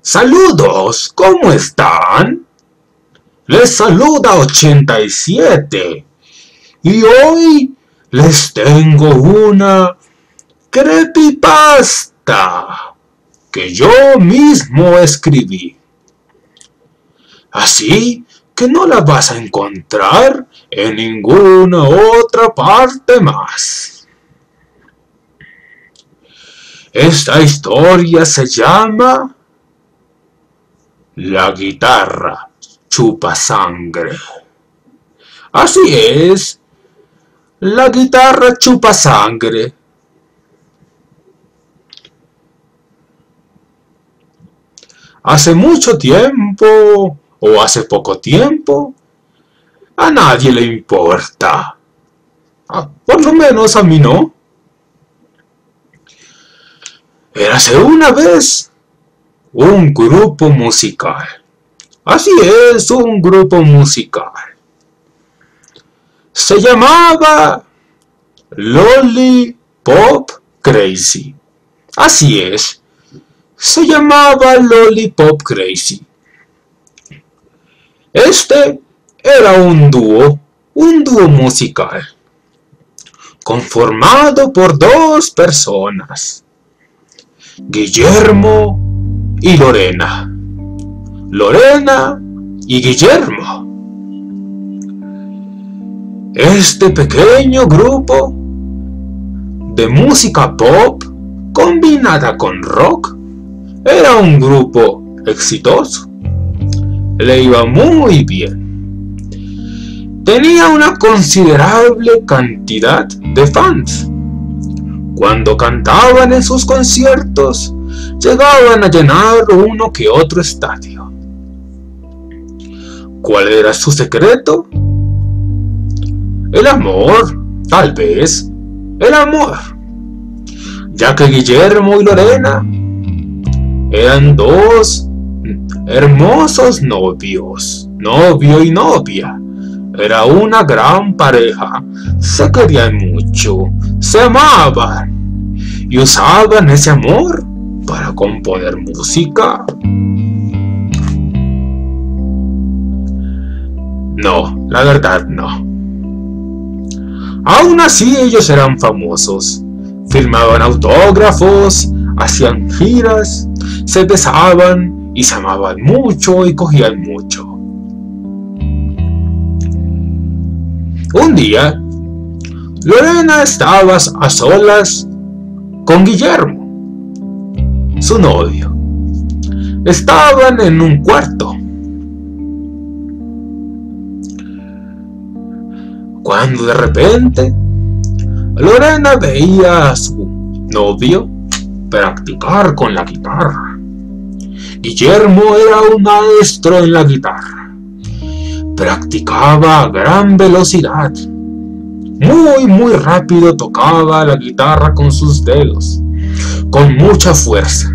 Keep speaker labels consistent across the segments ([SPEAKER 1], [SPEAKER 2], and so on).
[SPEAKER 1] Saludos, ¿cómo están? Les saluda 87 y hoy les tengo una creepypasta que yo mismo escribí. Así que no la vas a encontrar en ninguna otra parte más. Esta historia se llama La guitarra chupa sangre. Así es, la guitarra chupa sangre. Hace mucho tiempo, o hace poco tiempo, a nadie le importa. Por lo menos a mí no. Érase una vez un grupo musical. Así es, un grupo musical. Se llamaba Lollipop Crazy. Así es, se llamaba Lollipop Crazy. Este era un dúo musical, conformado por dos personas, Guillermo y Lorena. Lorena y Guillermo. Este pequeño grupo de música pop combinada con rock era un grupo exitoso. Le iba muy bien. Tenía una considerable cantidad de fans. Cuando cantaban en sus conciertos, llegaban a llenar uno que otro estadio. ¿Cuál era su secreto? El amor, tal vez, el amor. Ya que Guillermo y Lorena eran dos hermosos novios, novio y novia. Era una gran pareja, se querían mucho, se amaban y usaban ese amor para componer música. No, la verdad no. Aún así ellos eran famosos, firmaban autógrafos, hacían giras, se besaban y se amaban mucho y cogían mucho. Un día, Lorena estaba a solas con Guillermo, su novio. Estaban en un cuarto, cuando de repente Lorena veía a su novio practicar con la guitarra. Guillermo era un maestro en la guitarra. Practicaba a gran velocidad. Muy rápido tocaba la guitarra con sus dedos, con mucha fuerza.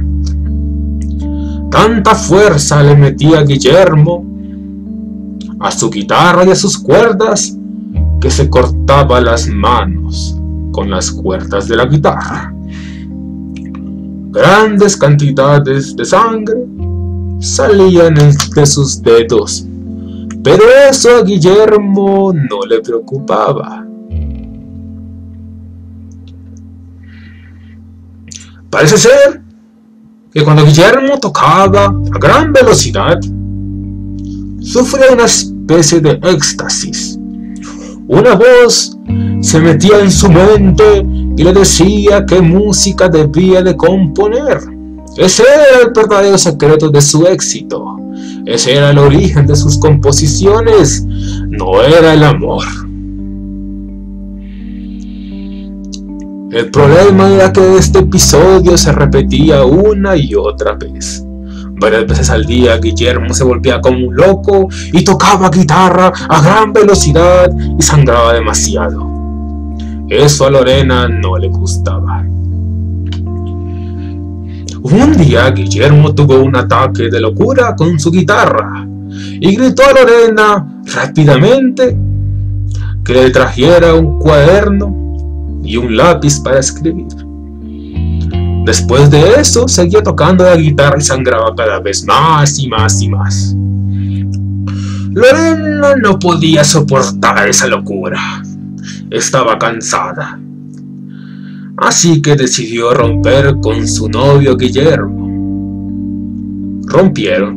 [SPEAKER 1] Tanta fuerza le metía Guillermo a su guitarra y a sus cuerdas que se cortaba las manos con las cuerdas de la guitarra. Grandes cantidades de sangre salían de sus dedos, pero eso a Guillermo no le preocupaba. Parece ser que cuando Guillermo tocaba a gran velocidad, sufría una especie de éxtasis. Una voz se metía en su mente y le decía qué música debía de componer. Ese era el verdadero secreto de su éxito. Ese era el origen de sus composiciones. No era el amor. El problema era que este episodio se repetía una y otra vez. Varias veces al día Guillermo se volvía como un loco y tocaba guitarra a gran velocidad y sangraba demasiado. Eso a Lorena no le gustaba. Un día Guillermo tuvo un ataque de locura con su guitarra y gritó a Lorena rápidamente que le trajera un cuaderno y un lápiz para escribir. Después de eso, seguía tocando la guitarra y sangraba cada vez más y más y más. Lorena no podía soportar esa locura. Estaba cansada. Así que decidió romper con su novio Guillermo. Rompieron.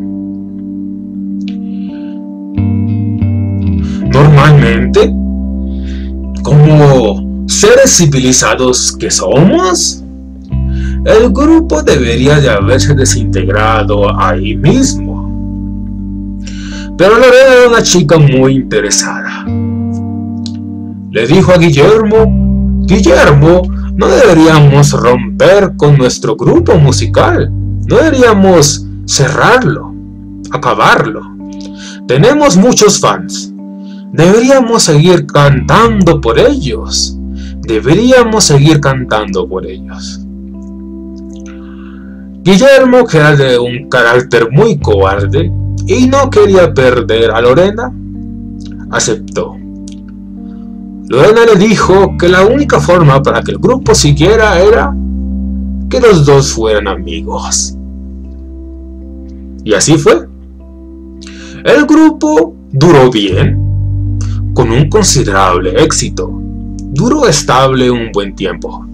[SPEAKER 1] Normalmente, como seres civilizados que somos, el grupo debería de haberse desintegrado ahí mismo. Pero Lorena era una chica muy interesada. Le dijo a Guillermo: Guillermo, no deberíamos romper con nuestro grupo musical. No deberíamos cerrarlo, acabarlo. Tenemos muchos fans. Deberíamos seguir cantando por ellos. Deberíamos seguir cantando por ellos. Guillermo, que era de un carácter muy cobarde y no quería perder a Lorena, aceptó. Lorena le dijo que la única forma para que el grupo siguiera era que los dos fueran amigos. Y así fue. El grupo duró bien, con un considerable éxito. Duró estable un buen tiempo.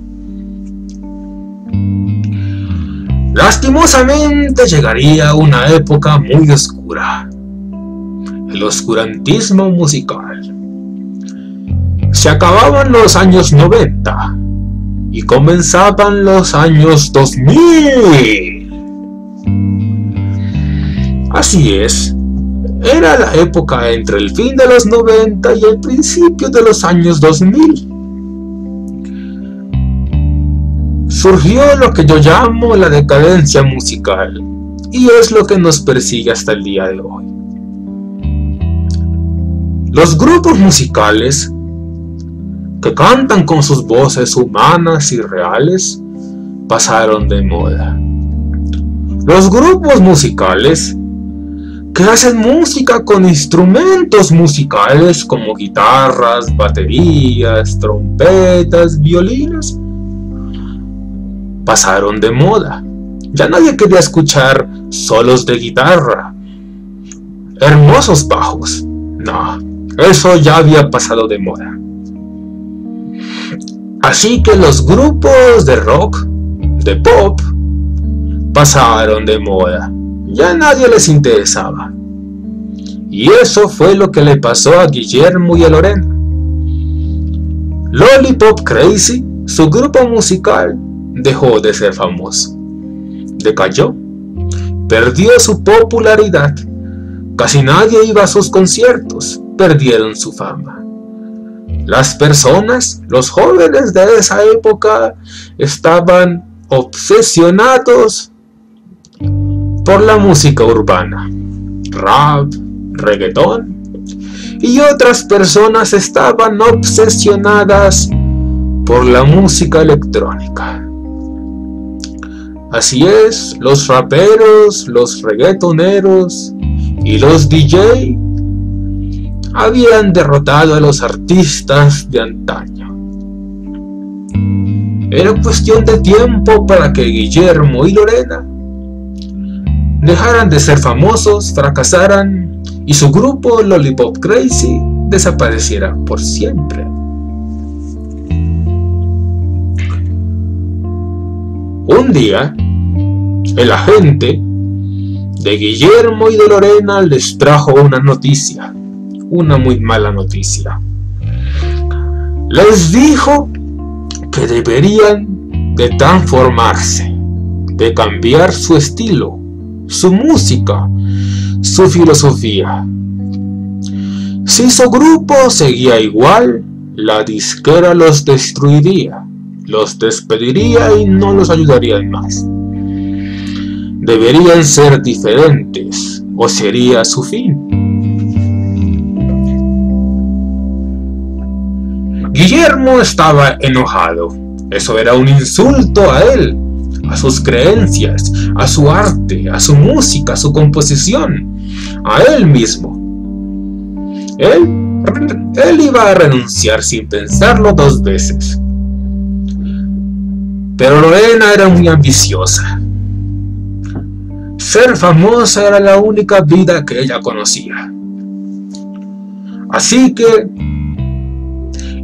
[SPEAKER 1] Lastimosamente llegaría una época muy oscura. El oscurantismo musical. Se acababan los años 90 y comenzaban los años 2000. Así es, era la época entre el fin de los 90 y el principio de los años 2000. Surgió lo que yo llamo la decadencia musical, y es lo que nos persigue hasta el día de hoy. Los grupos musicales que cantan con sus voces humanas y reales pasaron de moda. Los grupos musicales que hacen música con instrumentos musicales como guitarras, baterías, trompetas, violines, pasaron de moda. Ya nadie quería escuchar solos de guitarra, hermosos bajos. No, eso ya había pasado de moda. Así que los grupos de rock, de pop, pasaron de moda. Ya nadie les interesaba. Y eso fue lo que le pasó a Guillermo y a Lorena. Lollipop Crazy, su grupo musical, dejó de ser famoso. Decayó. Perdió su popularidad. Casi nadie iba a sus conciertos. Perdieron su fama. Las personas, los jóvenes de esa época, estaban obsesionados por la música urbana, rap, reggaetón, y otras personas estaban obsesionadas por la música electrónica. Así es, los raperos, los reggaetoneros y los DJ habían derrotado a los artistas de antaño. Era cuestión de tiempo para que Guillermo y Lorena dejaran de ser famosos, fracasaran y su grupo Lollipop Crazy desapareciera por siempre. Un día, el agente de Guillermo y de Lorena les trajo una noticia, una muy mala noticia. Les dijo que deberían de transformarse, de cambiar su estilo, su música, su filosofía. Si su grupo seguía igual, la disquera los destruiría, los despediría y no los ayudaría más. Deberían ser diferentes o sería su fin. Guillermo estaba enojado. Eso era un insulto a él, a sus creencias, a su arte, a su música, a su composición, a él mismo. Él iba a renunciar sin pensarlo dos veces. Pero Lorena era muy ambiciosa. Ser famosa era la única vida que ella conocía. Así que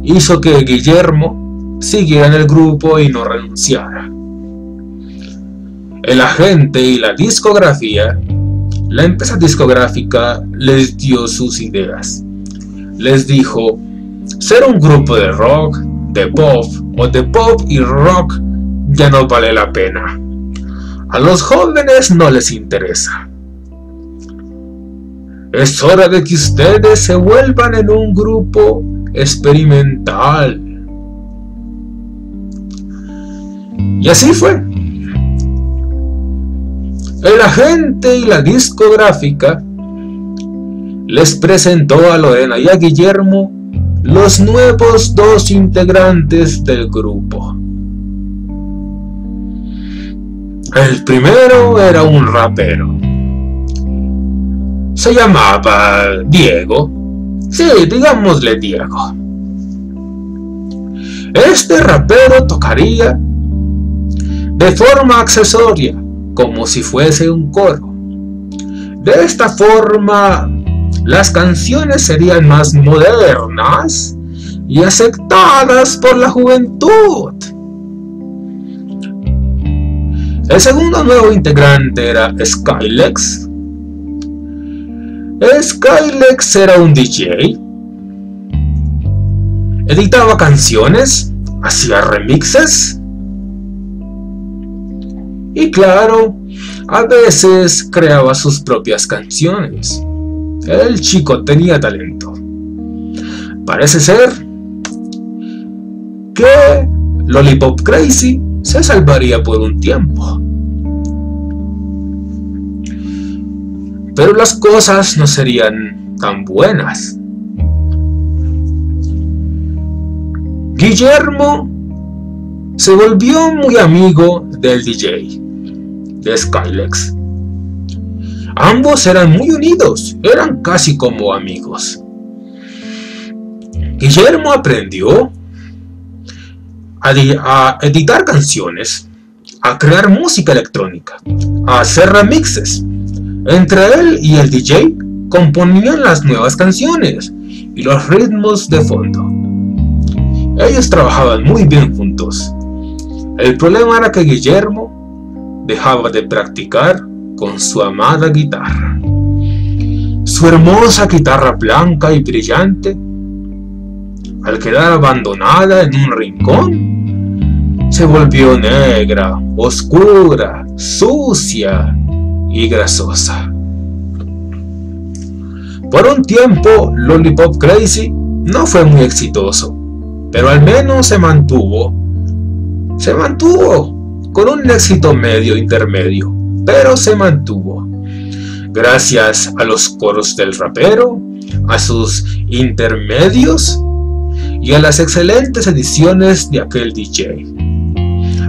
[SPEAKER 1] hizo que Guillermo siguiera en el grupo y no renunciara. El agente y la discografía, la empresa discográfica, les dio sus ideas. Les dijo: ser un grupo de rock, de pop o de pop y rock ya no vale la pena. A los jóvenes no les interesa. Es hora de que ustedes se vuelvan en un grupo experimental. Y así fue. El agente y la discográfica les presentó a Lorena y a Guillermo los nuevos 2 integrantes del grupo. El primero era un rapero. Se llamaba Diego. Sí, digámosle Diego. Este rapero tocaría de forma accesoria, como si fuese un coro. De esta forma, las canciones serían más modernas y aceptadas por la juventud. El segundo nuevo integrante era Skylex. Skylex era un DJ. Editaba canciones, hacía remixes y, claro, a veces creaba sus propias canciones. El chico tenía talento. Parece ser que Lollipop Crazy se salvaría por un tiempo. Pero las cosas no serían tan buenas. Guillermo se volvió muy amigo del DJ, de Skylex. Ambos eran muy unidos, eran casi como amigos. Guillermo aprendió a editar canciones, a crear música electrónica, a hacer remixes. Entre él y el DJ componían las nuevas canciones y los ritmos de fondo. Ellos trabajaban muy bien juntos. El problema era que Guillermo dejaba de practicar con su amada guitarra. Su hermosa guitarra blanca y brillante, al quedar abandonada en un rincón, se volvió negra, oscura, sucia y grasosa. Por un tiempo, Lollipop Crazy no fue muy exitoso, pero al menos se mantuvo con un éxito medio intermedio, pero se mantuvo gracias a los coros del rapero, a sus intermedios y a las excelentes ediciones de aquel DJ,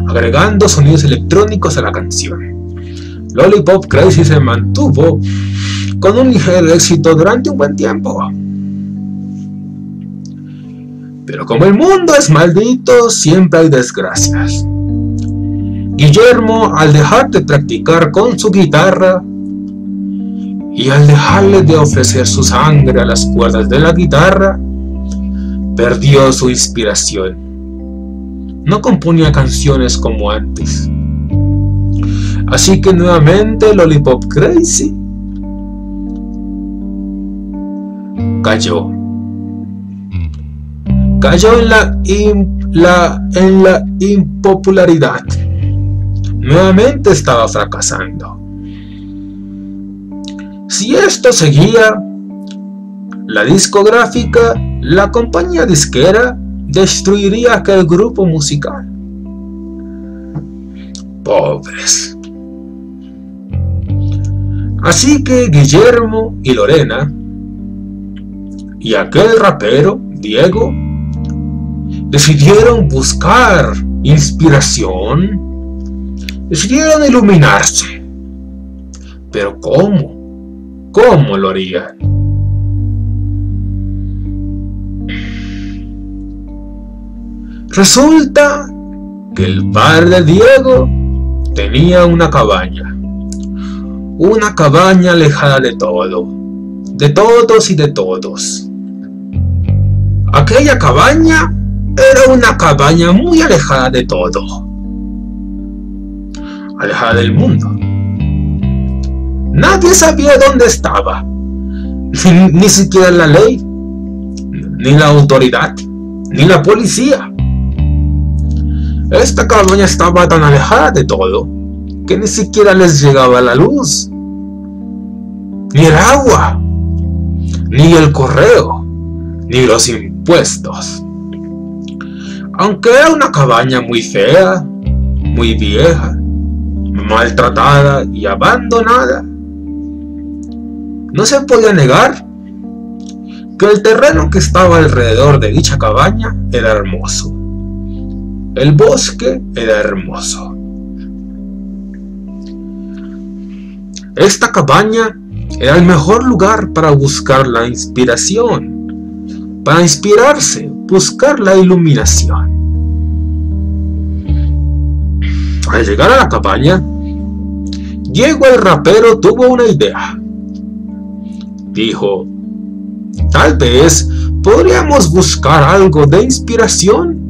[SPEAKER 1] agregando sonidos electrónicos a la canción. Lollipop Crazy se mantuvo con un ligero éxito durante un buen tiempo. Pero como el mundo es maldito, siempre hay desgracias. Guillermo, al dejar de practicar con su guitarra y al dejarle de ofrecer su sangre a las cuerdas de la guitarra, perdió su inspiración. No componía canciones como antes. Así que nuevamente Lollipop Crazy cayó en la impopularidad. Nuevamente estaba fracasando. Si esto seguía, la discográfica, la compañía disquera, destruiría aquel grupo musical. Pobres. Así que Guillermo y Lorena y aquel rapero, Diego, decidieron buscar inspiración, decidieron iluminarse. Pero ¿cómo? ¿Cómo lo harían? Resulta que el padre de Diego tenía una cabaña alejada de todo, de todos y de todos. Aquella cabaña era una cabaña muy alejada de todo, alejada del mundo. Nadie sabía dónde estaba, ni siquiera la ley, ni la autoridad, ni la policía. Esta cabaña estaba tan alejada de todo que ni siquiera les llegaba la luz, ni el agua, ni el correo, ni los impuestos. Aunque era una cabaña muy fea, muy vieja, maltratada y abandonada, no se podía negar que el terreno que estaba alrededor de dicha cabaña era hermoso. El bosque era hermoso. Esta cabaña era el mejor lugar para buscar la inspiración, para inspirarse, buscar la iluminación. Al llegar a la cabaña, Diego el rapero tuvo una idea. Dijo: tal vez podríamos buscar algo de inspiración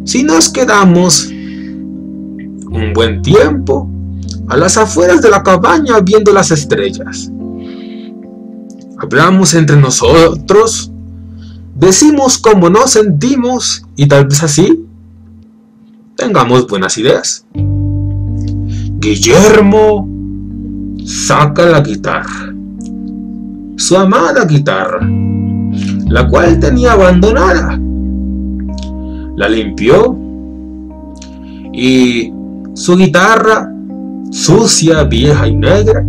[SPEAKER 1] si nos quedamos un buen tiempo a las afueras de la cabaña viendo las estrellas. Hablamos entre nosotros, decimos cómo nos sentimos y tal vez así tengamos buenas ideas. Guillermo saca la guitarra, su amada guitarra, la cual tenía abandonada. La limpió y su guitarra, sucia, vieja y negra,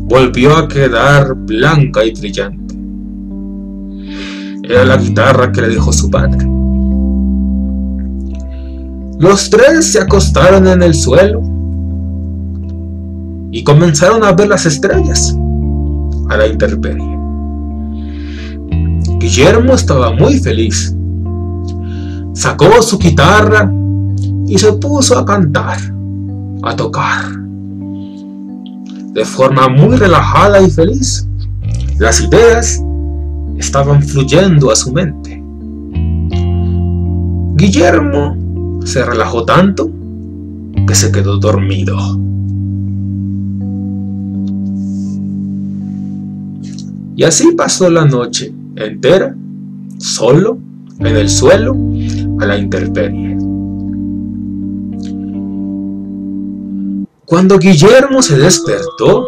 [SPEAKER 1] volvió a quedar blanca y brillante. Era la guitarra que le dejó su padre. Los tres se acostaron en el suelo y comenzaron a ver las estrellas a la intemperie. Guillermo estaba muy feliz. Sacó su guitarra y se puso a cantar, a tocar, de forma muy relajada y feliz. Las ideas estaban fluyendo a su mente. Guillermo se relajó tanto que se quedó dormido. Y así pasó la noche entera, solo, en el suelo, a la intemperie. Cuando Guillermo se despertó,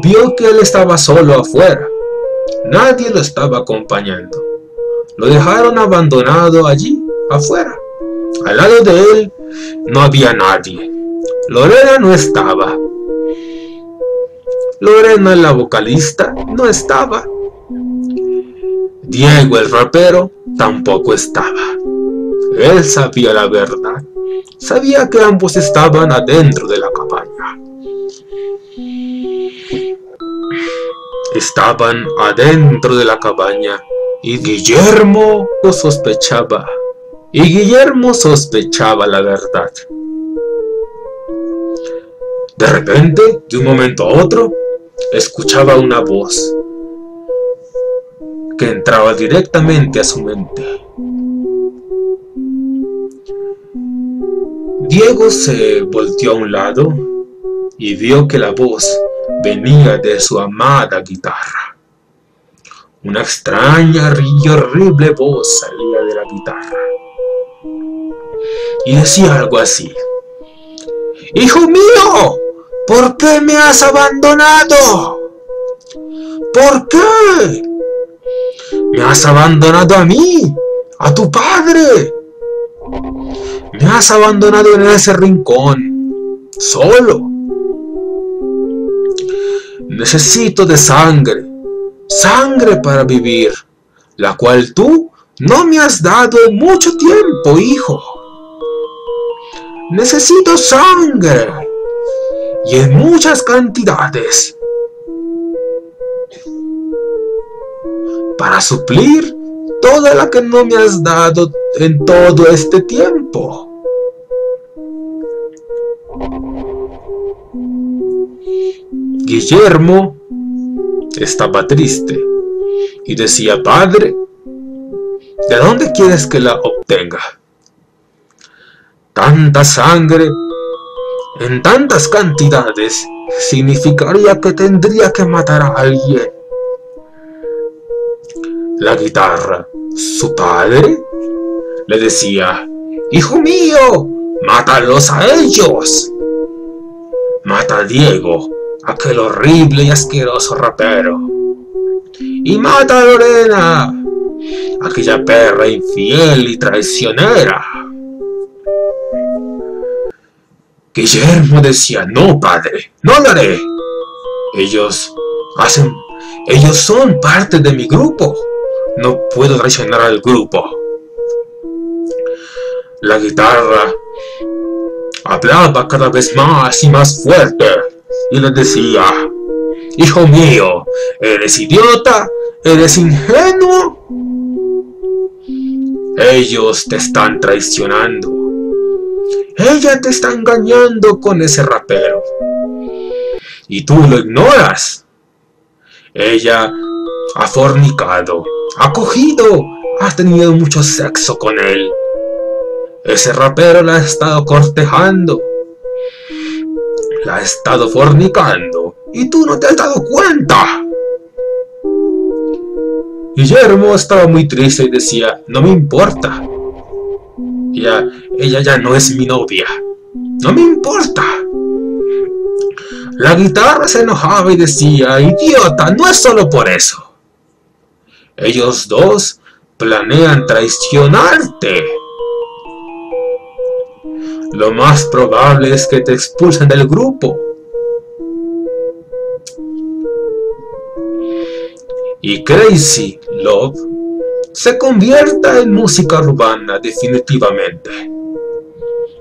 [SPEAKER 1] vio que él estaba solo afuera. Nadie lo estaba acompañando. Lo dejaron abandonado allí, afuera. Al lado de él no había nadie. Lorena no estaba. Lorena, la vocalista, no estaba. Diego el rapero tampoco estaba. Él sabía la verdad. Sabía que ambos estaban adentro de la cabaña. Estaban adentro de la cabaña y Guillermo lo sospechaba. Y Guillermo sospechaba la verdad. De repente, de un momento a otro, escuchaba una voz que entraba directamente a su mente. Diego se volteó a un lado y vio que la voz venía de su amada guitarra. Una extraña y horrible voz salía de la guitarra y decía algo así: ¡Hijo mío! ¿Por qué me has abandonado? ¿Por qué? Me has abandonado a mí, a tu padre. Me has abandonado en ese rincón, solo. Necesito de sangre, sangre para vivir, la cual tú no me has dado en mucho tiempo, hijo. Necesito sangre, y en muchas cantidades, para suplir toda la que no me has dado en todo este tiempo. Guillermo estaba triste y decía: padre, ¿de dónde quieres que la obtenga? Tanta sangre en tantas cantidades significaría que tendría que matar a alguien. La guitarra, su padre, le decía: hijo mío, mátalos a ellos. Mata a Diego, aquel horrible y asqueroso rapero. Y mata a Lorena, aquella perra infiel y traicionera. Guillermo decía: no, padre, no lo haré. Ellos son parte de mi grupo. No puedo traicionar al grupo. La guitarra hablaba cada vez más y más fuerte y le decía: hijo mío, ¿eres idiota? ¿Eres ingenuo? Ellos te están traicionando. Ella te está engañando con ese rapero. Y tú lo ignoras. Ella ha fornicado, ha cogido, ha tenido mucho sexo con él. Ese rapero la ha estado cortejando. La ha estado fornicando. Y tú no te has dado cuenta. Guillermo estaba muy triste y decía: no me importa. Ella ya no es mi novia. No me importa. La guitarra se enojaba y decía: idiota, no es solo por eso. Ellos dos planean traicionarte. Lo más probable es que te expulsen del grupo. Y Crazy Love se convierta en música urbana definitivamente.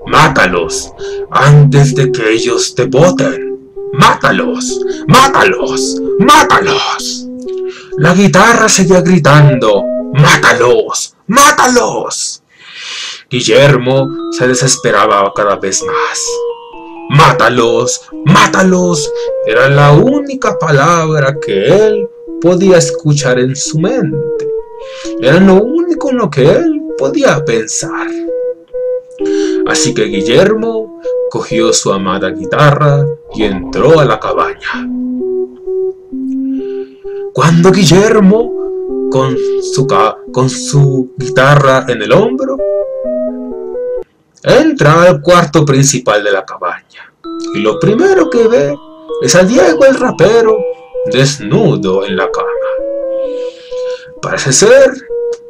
[SPEAKER 1] Mátalos antes de que ellos te voten. Mátalos, mátalos, mátalos. La guitarra seguía gritando: mátalos, mátalos. Guillermo se desesperaba cada vez más. Mátalos, mátalos. Era la única palabra que él podía escuchar en su mente. Era lo único en lo que él podía pensar. Así que Guillermo cogió su amada guitarra y entró a la cabaña. Cuando Guillermo, con su guitarra en el hombro, entra al cuarto principal de la cabaña, y lo primero que ve es a Diego el rapero desnudo en la cama. Parece ser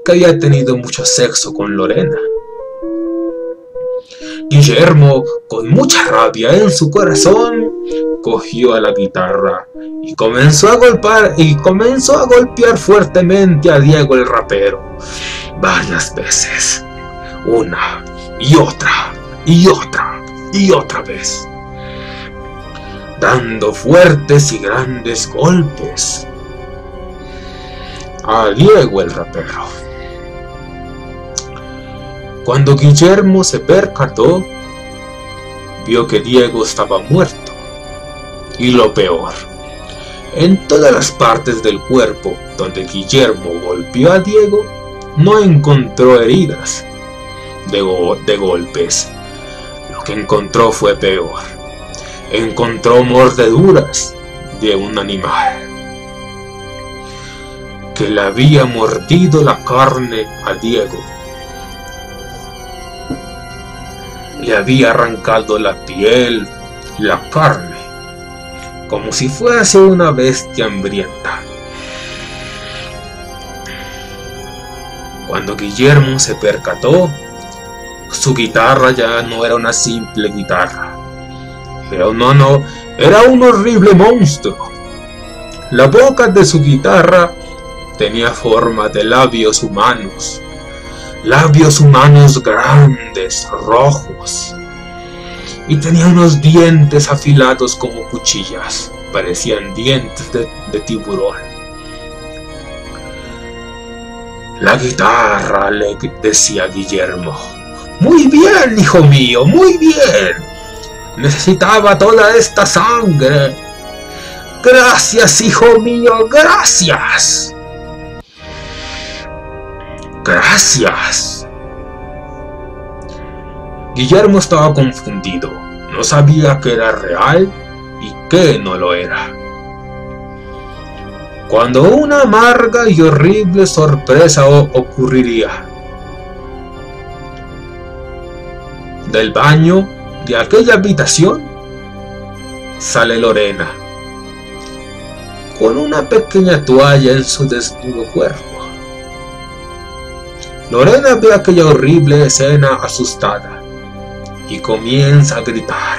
[SPEAKER 1] que había tenido mucho sexo con Lorena. Guillermo, con mucha rabia en su corazón, cogió a la guitarra y comenzó a golpear fuertemente a Diego el rapero varias veces, una y otra y otra y otra vez, dando fuertes y grandes golpes a Diego el rapero. Cuando Guillermo se percató, vio que Diego estaba muerto. Y lo peor, en todas las partes del cuerpo donde Guillermo golpeó a Diego, no encontró heridas de golpes. Lo que encontró fue peor. Encontró mordeduras de un animal que le había mordido la carne a Diego. Le había arrancado la piel, la carne, como si fuese una bestia hambrienta. Cuando Guillermo se percató, su guitarra ya no era una simple guitarra. Era un horrible monstruo. La boca de su guitarra tenía forma de labios humanos grandes, rojos, y tenía unos dientes afilados como cuchillas, parecían dientes de tiburón. La guitarra, le decía Guillermo. Muy bien, hijo mío, muy bien. Necesitaba toda esta sangre. Gracias, hijo mío, gracias. Gracias. Guillermo estaba confundido. No sabía qué era real y qué no lo era. Cuando una amarga y horrible sorpresa ocurriría. Del baño de aquella habitación sale Lorena, con una pequeña toalla en su desnudo cuerpo. Lorena ve aquella horrible escena asustada y comienza a gritar.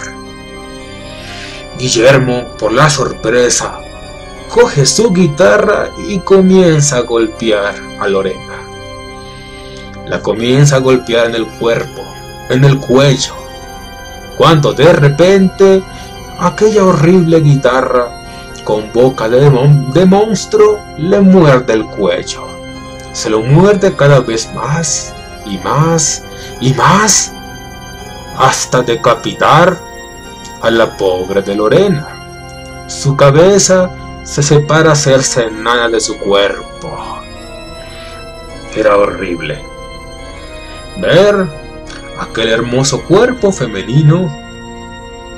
[SPEAKER 1] Guillermo, por la sorpresa, coge su guitarra y comienza a golpear a Lorena. La comienza a golpear en el cuerpo, en el cuello, cuando de repente aquella horrible guitarra con boca de monstruo le muerde el cuello. Se lo muerde cada vez más y más y más, hasta decapitar a la pobre de Lorena. Su cabeza se separa hacerse enana de su cuerpo. Era horrible ver aquel hermoso cuerpo femenino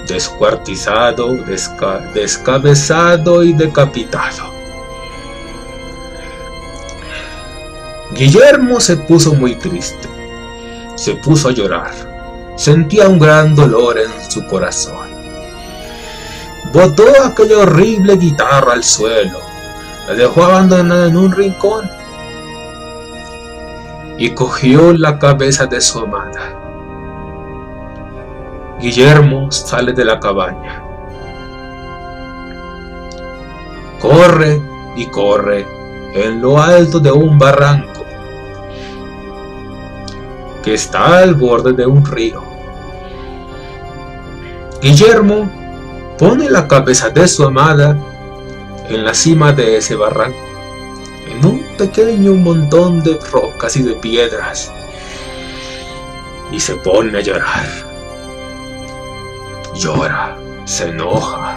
[SPEAKER 1] descuartizado, descabezado y decapitado. Guillermo se puso muy triste, se puso a llorar, sentía un gran dolor en su corazón. Botó aquella horrible guitarra al suelo, la dejó abandonada en un rincón y cogió la cabeza de su amada. Guillermo sale de la cabaña. Corre y corre en lo alto de un barranco que está al borde de un río. Guillermo pone la cabeza de su amada en la cima de ese barranco, en un pequeño montón de rocas y de piedras, y se pone a llorar. Llora, se enoja,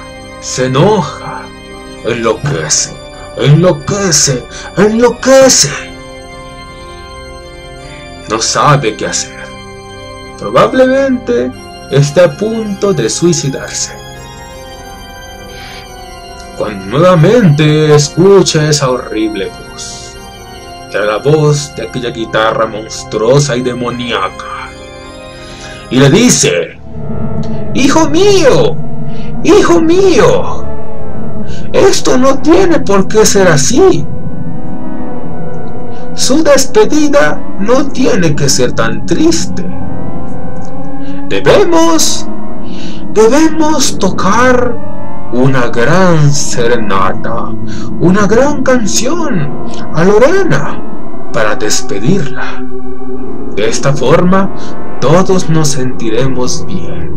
[SPEAKER 1] enloquece, enloquece, enloquece. No sabe qué hacer. Probablemente está a punto de suicidarse, cuando nuevamente escucha esa horrible voz. Era la voz de aquella guitarra monstruosa y demoníaca, y le dice: ¡Hijo mío! ¡Hijo mío! Esto no tiene por qué ser así. Su despedida no tiene que ser tan triste. Debemos tocar una gran serenata, una gran canción a Lorena para despedirla. De esta forma todos nos sentiremos bien.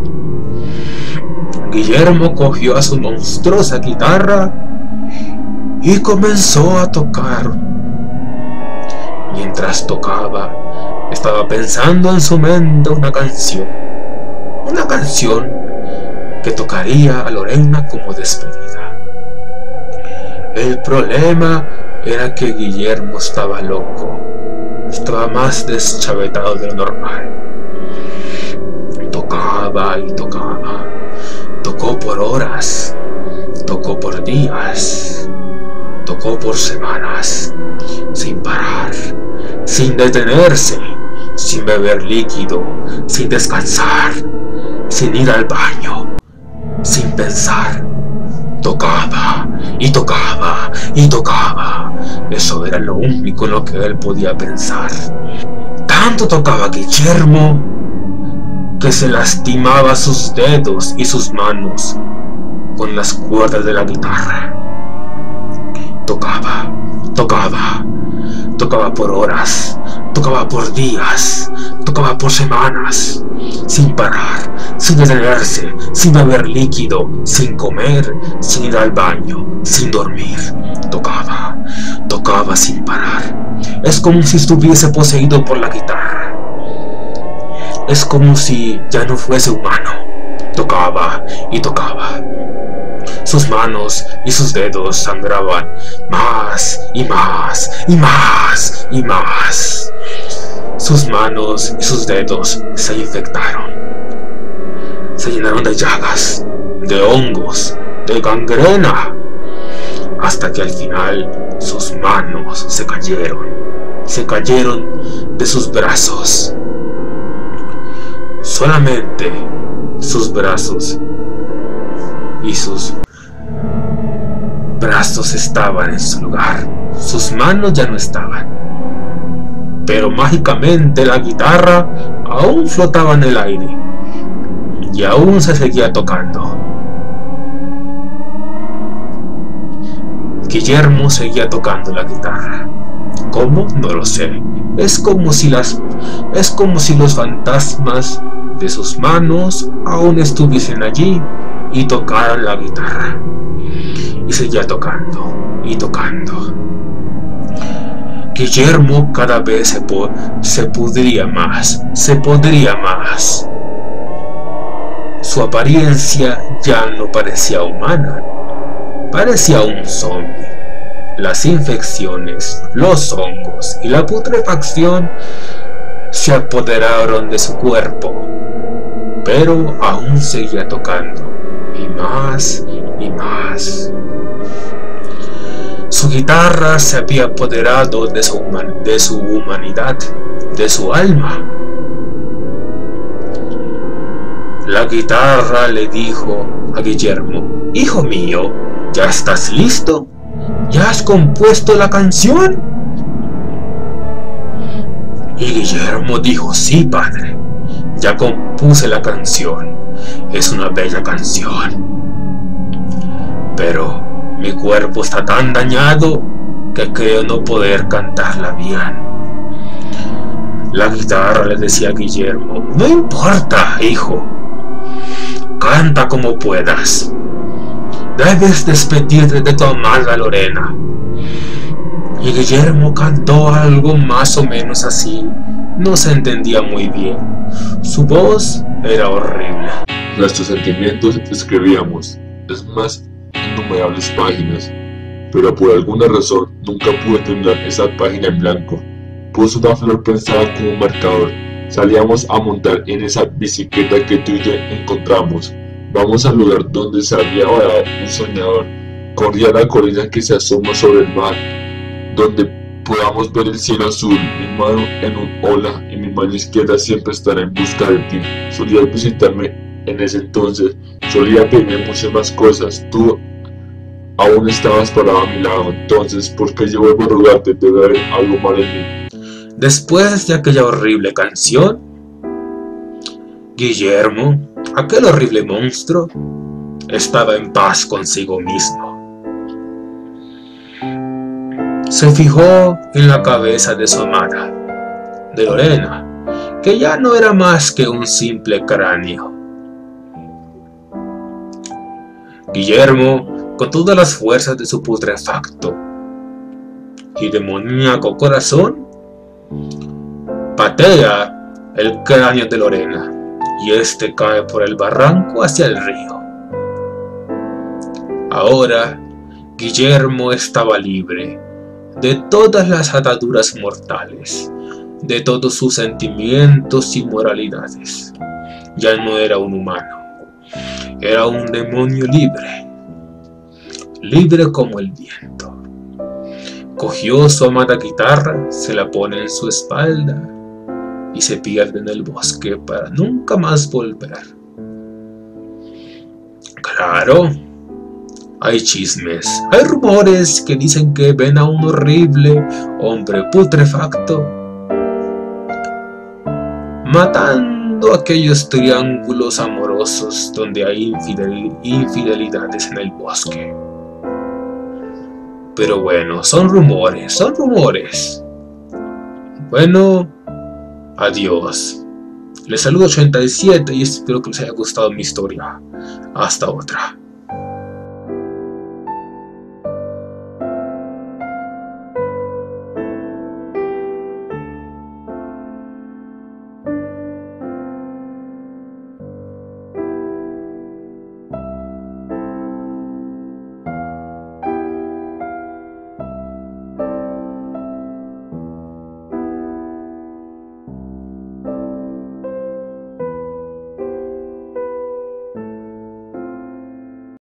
[SPEAKER 1] Guillermo cogió a su monstruosa guitarra y comenzó a tocar. Mientras tocaba, estaba pensando en su mente una canción que tocaría a Lorena como despedida. El problema era que Guillermo estaba loco, estaba más deschavetado de lo normal. Tocaba y tocaba, tocó por horas, tocó por días, tocó por semanas, sin parar, sin detenerse, sin beber líquido, sin descansar, sin ir al baño, sin pensar. Tocaba y tocaba y tocaba. Eso era lo único en lo que él podía pensar. Tanto tocaba Guillermo que se lastimaba sus dedos y sus manos con las cuerdas de la guitarra. Tocaba, tocaba, tocaba por horas, tocaba por días, tocaba por semanas, sin parar, sin detenerse, sin beber líquido, sin comer, sin ir al baño, sin dormir. Tocaba, tocaba sin parar. Es como si estuviese poseído por la guitarra. Es como si ya no fuese humano. Tocaba y tocaba. Sus manos y sus dedos sangraban más y más y más y más. Sus manos y sus dedos se infectaron. Se llenaron de llagas, de hongos, de gangrena, hasta que al final sus manos se cayeron de sus brazos. Solamente sus brazos y sus brazos estaban en su lugar, sus manos ya no estaban, pero mágicamente la guitarra aún flotaba en el aire y aún se seguía tocando. Guillermo seguía tocando la guitarra. ¿Cómo? No lo sé. Es como si los fantasmas de sus manos aún estuviesen allí y tocaran la guitarra. Y seguía tocando y tocando. Guillermo cada vez se podría más. Su apariencia ya no parecía humana. Parecía un zombie. Las infecciones, los hongos y la putrefacción se apoderaron de su cuerpo, pero aún seguía tocando, y más y más. Su guitarra se había apoderado de su humanidad, de su alma. La guitarra le dijo a Guillermo: «Hijo mío, ¿ya estás listo? ¿Ya has compuesto la canción?» Y Guillermo dijo: «Sí, padre, ya compuse la canción. Es una bella canción. Pero mi cuerpo está tan dañado que creo no poder cantarla bien». La guitarra le decía a Guillermo: «No importa, hijo. Canta como puedas. Debes despedirte de tu amada Lorena». Y Guillermo cantó algo más o menos así. No se entendía muy bien. Su voz era horrible.
[SPEAKER 2] Nuestros sentimientos escribíamos, es más, innumerables páginas, pero por alguna razón nunca pude terminar esa página en blanco. Puse una flor pensada como marcador. Salíamos a montar en esa bicicleta que tú y yo encontramos. Vamos al lugar donde se había varado un soñador. Corría la colina que se asoma sobre el mar, donde podamos ver el cielo azul. Mi mano en un ola y mi mano izquierda siempre estará en busca de ti. Solías visitarme en ese entonces, solía pedirme muchas más cosas. Tú aún estabas parado a mi lado. Entonces, ¿por qué yo vuelvo a rogarte? Debe haber algo mal en mí.
[SPEAKER 1] Después de aquella horrible canción, Guillermo, aquel horrible monstruo, estaba en paz consigo mismo. Se fijó en la cabeza de su amada, de Lorena, que ya no era más que un simple cráneo. Guillermo, con todas las fuerzas de su putrefacto y demoníaco corazón, patea el cráneo de Lorena y este cae por el barranco hacia el río. Ahora Guillermo estaba libre de todas las ataduras mortales, de todos sus sentimientos y moralidades. Ya no era un humano, era un demonio libre, libre como el viento. Cogió su amada guitarra, se la pone en su espalda y se pierde en el bosque para nunca más volver. Claro, hay chismes, hay rumores que dicen que ven a un horrible hombre putrefacto matando aquellos triángulos amorosos donde hay infidelidades en el bosque. Pero bueno, son rumores, son rumores. Bueno, adiós. Les saludo 87 y espero que les haya gustado mi historia. Hasta otra.